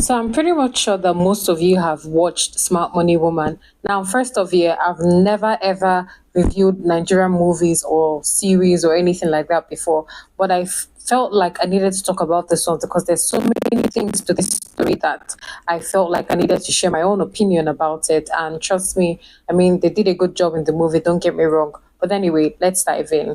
So I'm pretty much sure that most of you have watched Smart Money Woman. Now, first of all, I've never ever reviewed Nigerian movies or series or anything like that before, but felt like I needed to talk about this one because there's so many things to this story that I felt like I needed to share my own opinion about it. And trust me, I mean, they did a good job in the movie, don't get me wrong. But anyway, let's dive in.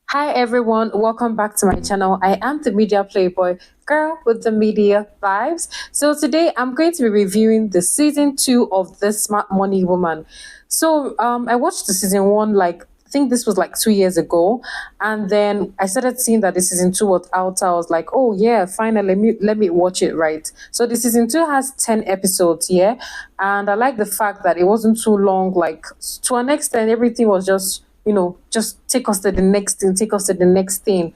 Hi everyone, welcome back to my channel. I am the media playboy girl with the media vibes. So today I'm going to be reviewing the season 2 of the Smart Money Woman. So I watched the season 1 like I think this was like 2 years ago, and then I started seeing that the season 2 was out. I was like, oh yeah, finally let me watch it, right? So the season 2 has 10 episodes, yeah, and I like the fact that it wasn't too long. Like to an extent, everything was just take us to the next thing, take us to the next thing.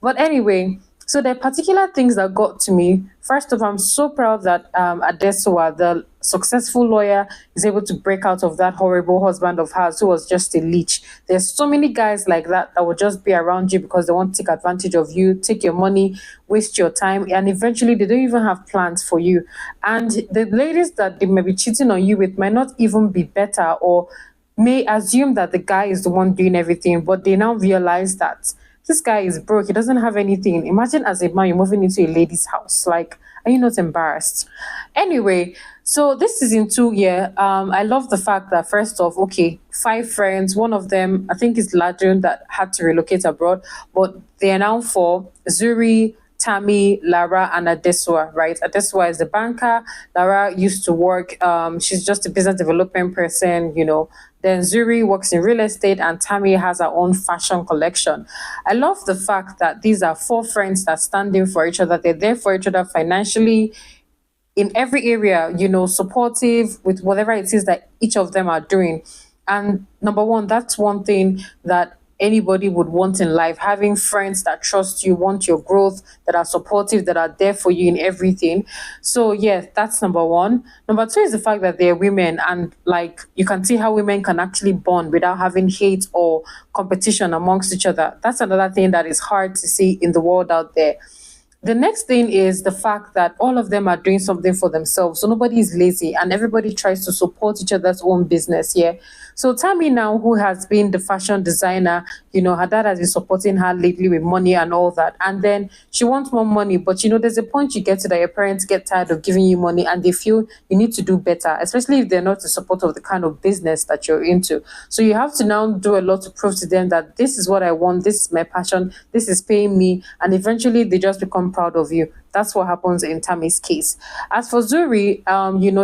But anyway, so there are particular things that got to me. First of all, I'm so proud that Adesuwa, the successful lawyer, is able to break out of that horrible husband of hers who was just a leech. There's so many guys like that that will just be around you because they want to take advantage of you, take your money, waste your time, and eventually they don't even have plans for you. And the ladies that they may be cheating on you with might not even be better or may assume that the guy is the one doing everything, but they now realize that this guy is broke. He doesn't have anything. Imagine as a man, you're moving into a lady's house. Like, are you not embarrassed? Anyway, so this season 2, yeah, I love the fact that first off, okay, 5 friends. One of them, I think, is Ladun that had to relocate abroad, but they are now 4: Zuri, Tami, Lara, and Adesuwa, right? Adesuwa is the banker. Lara used to work. She's just a business development person. Then Zuri works in real estate, and Tami has her own fashion collection. I love the fact that these are 4 friends that stand in for each other. They're there for each other financially, in every area, supportive with whatever it is that each of them are doing. And number one, that's one thing that anybody would want in life, having friends that trust you, want your growth, that are supportive, that are there for you in everything. So yeah, that's number one. Number two is the fact that they're women, and like you can see how women can actually bond without having hate or competition amongst each other. That's another thing that is hard to see in the world out there. The next thing is the fact that all of them are doing something for themselves. So nobody is lazy and everybody tries to support each other's own business. Yeah. So Tammy now, who has been the fashion designer, her dad has been supporting her lately with money and all that. And then she wants more money. But there's a point you get to that your parents get tired of giving you money and they feel you need to do better, especially if they're not the support of the kind of business that you're into. So you have to now do a lot to prove to them that this is what I want, this is my passion, this is paying me. And eventually they just become proud of you. That's what happens in Tammy's case. As for Zuri,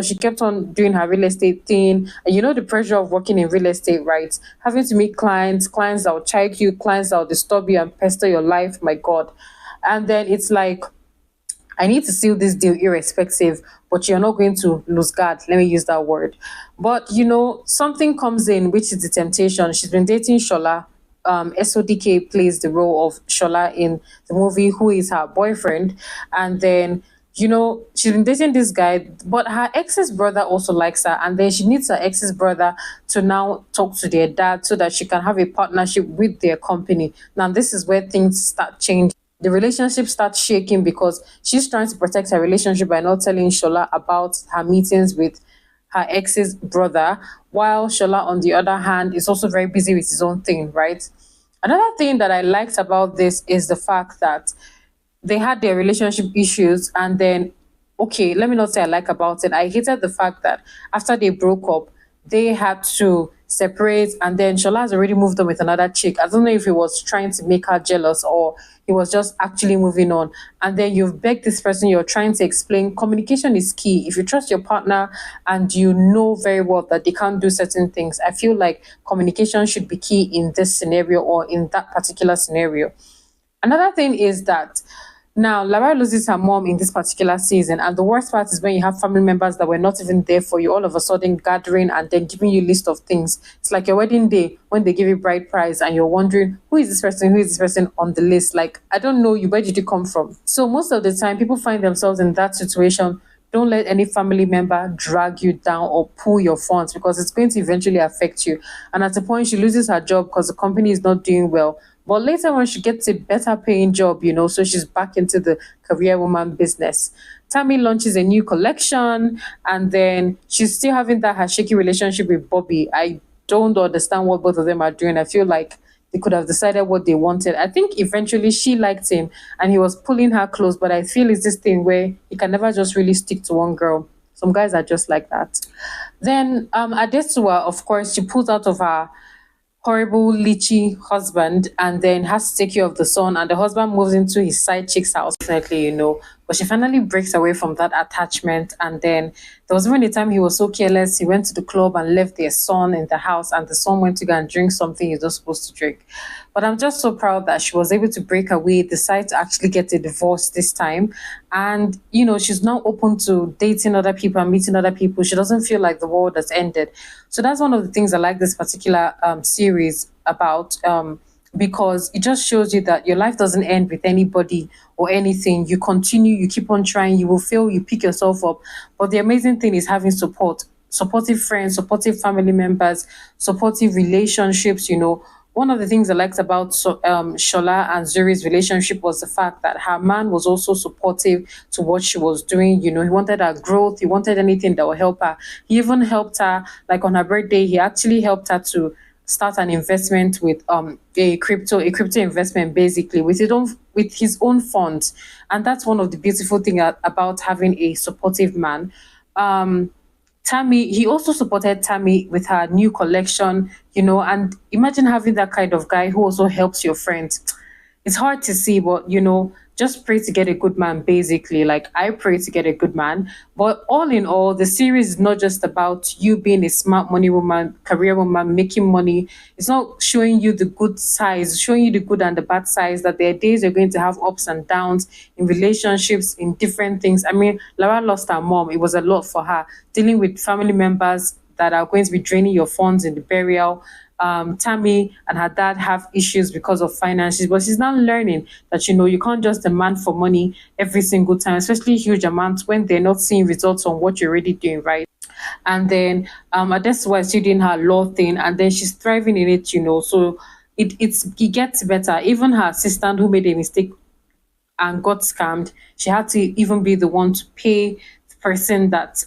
she kept on doing her real estate thing. And the pressure of working in real estate, right? Having to meet clients that will chide you, clients that will disturb you and pester your life, my God. And then it's like, I need to seal this deal irrespective, but you're not going to lose guard. Let me use that word. But, something comes in, which is the temptation. She's been dating Shola. SODK plays the role of Shola in the movie, who is her boyfriend. And then, she's been dating this guy, but her ex's brother also likes her. And then she needs her ex's brother to now talk to their dad so that she can have a partnership with their company. Now, this is where things start changing. The relationship starts shaking because she's trying to protect her relationship by not telling Shola about her meetings with her ex's brother, while Shola, on the other hand, is also very busy with his own thing, right? Another thing that I liked about this is the fact that they had their relationship issues, and then, okay, let me not say I like about it. I hated the fact that after they broke up, they had to separate, and then Shola has already moved on with another chick. I don't know if he was trying to make her jealous or he was just actually moving on. And then you've begged this person, you're trying to explain. Communication is key. If you trust your partner and you know very well that they can't do certain things, I feel like communication should be key in this scenario or in that particular scenario. Another thing is that Now, Lara loses her mom in this particular season, and the worst part is when you have family members that were not even there for you, all of a sudden gathering and then giving you a list of things. It's like your wedding day when they give you bride price, and you're wondering who is this person, who is this person on the list. Like, I don't know you, where did you come from? So most of the time, people find themselves in that situation. Don't let any family member drag you down or pull your funds, because it's going to eventually affect you. And at a point, she loses her job because the company is not doing well. But later, when she gets a better paying job, so she's back into the career woman business. Tami launches a new collection, and then she's still having that her shaky relationship with Bobby. I don't understand what both of them are doing. I feel like they could have decided what they wanted. I think eventually she liked him and he was pulling her close, but I feel it's this thing where you can never just really stick to one girl. Some guys are just like that. Then Adesuwa, of course, she pulls out of her horrible lychee husband and then has to take care of the son, and the husband moves into his side chick's house, definitely. But she finally breaks away from that attachment, and then there was even a time he was so careless, he went to the club and left their son in the house, and the son went to go and drink something he's not supposed to drink. But I'm just so proud that she was able to break away, decide to actually get a divorce this time. And, she's now open to dating other people and meeting other people. She doesn't feel like the world has ended. So that's one of the things I like this particular series about. Because it just shows you that your life doesn't end with anybody or anything. You continue, you keep on trying, you will fail, you pick yourself up. But the amazing thing is having support, supportive friends, supportive family members, supportive relationships. One of the things I liked about Shola and Zuri's relationship was the fact that her man was also supportive to what she was doing. He wanted her growth, he wanted anything that would help her. He even helped her, like on her birthday, he actually helped her to start an investment with a crypto investment, basically with his own funds. And that's one of the beautiful things about having a supportive man. Tami, he also supported Tami with her new collection, and imagine having that kind of guy who also helps your friends. It's hard to see, but just pray to get a good man, basically. Like, I pray to get a good man. But all in all, the series is not just about you being a smart money woman, career woman, making money. It's not showing you the good sides, showing you the good and the bad sides, that there are days you're going to have ups and downs in relationships, in different things. I mean, Lara lost her mom. It was a lot for her, dealing with family members that are going to be draining your funds in the burial. Tami and her dad have issues because of finances, but she's now learning that you can't just demand for money every single time, especially huge amounts when they're not seeing results on what you're already doing, right? And then Adesuwa is still doing her law thing, and then she's thriving in it. So it gets better. Even her assistant who made a mistake and got scammed, she had to even be the one to pay the person that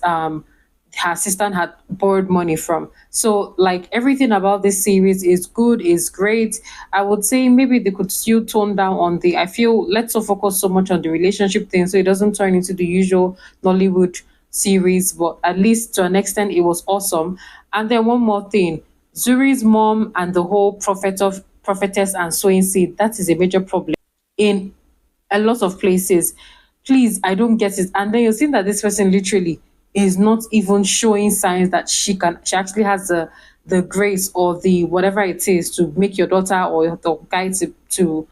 her assistant had borrowed money from. So, like, everything about this series is good, is great. I would say maybe they could still tone down on I feel let's so focus so much on the relationship thing so it doesn't turn into the usual Nollywood series, but at least to an extent it was awesome. And then one more thing, Zuri's mom and the whole prophetess and sowing seed, that is a major problem in a lot of places. Please, I don't get it. And then you're seeing that this person literally is not even showing signs that she actually has the grace or the whatever it is to make your daughter or the guy to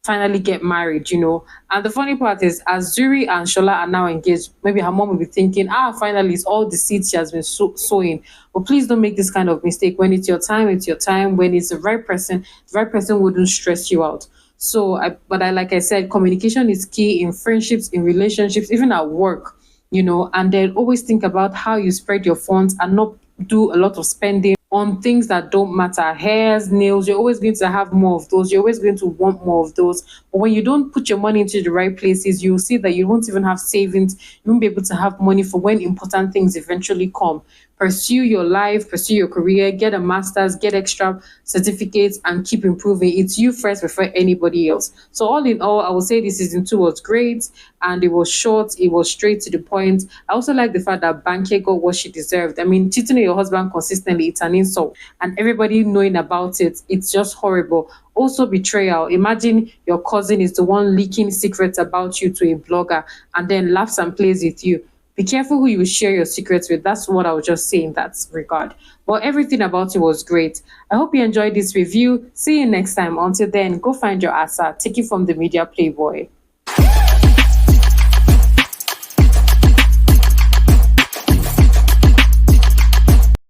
finally get married. And the funny part is, as Zuri and Shola are now engaged, maybe her mom will be thinking, finally, it's all the seeds she has been sowing. But please don't make this kind of mistake. When it's your time, it's your time. When it's the right person wouldn't stress you out. So, like I said, communication is key in friendships, in relationships, even at work. And then always think about how you spread your funds and not do a lot of spending on things that don't matter. Hairs, nails, you're always going to have more of those. You're always going to want more of those. But when you don't put your money into the right places, you'll see that you won't even have savings. You won't be able to have money for when important things eventually come. Pursue your life, pursue your career, get a master's, get extra certificates, and keep improving. It's you first before anybody else. So all in all, I would say this season 2 was great, and it was short, it was straight to the point. I also like the fact that Banke got what she deserved. I mean, cheating on your husband consistently, it's an insult, and everybody knowing about it, it's just horrible. Also, betrayal. Imagine your cousin is the one leaking secrets about you to a blogger and then laughs and plays with you. Be careful who you share your secrets with. That's what I was just saying in that regard. But everything about it was great. I hope you enjoyed this review. See you next time. Until then, go find your asa. Take it from the Media Playboy.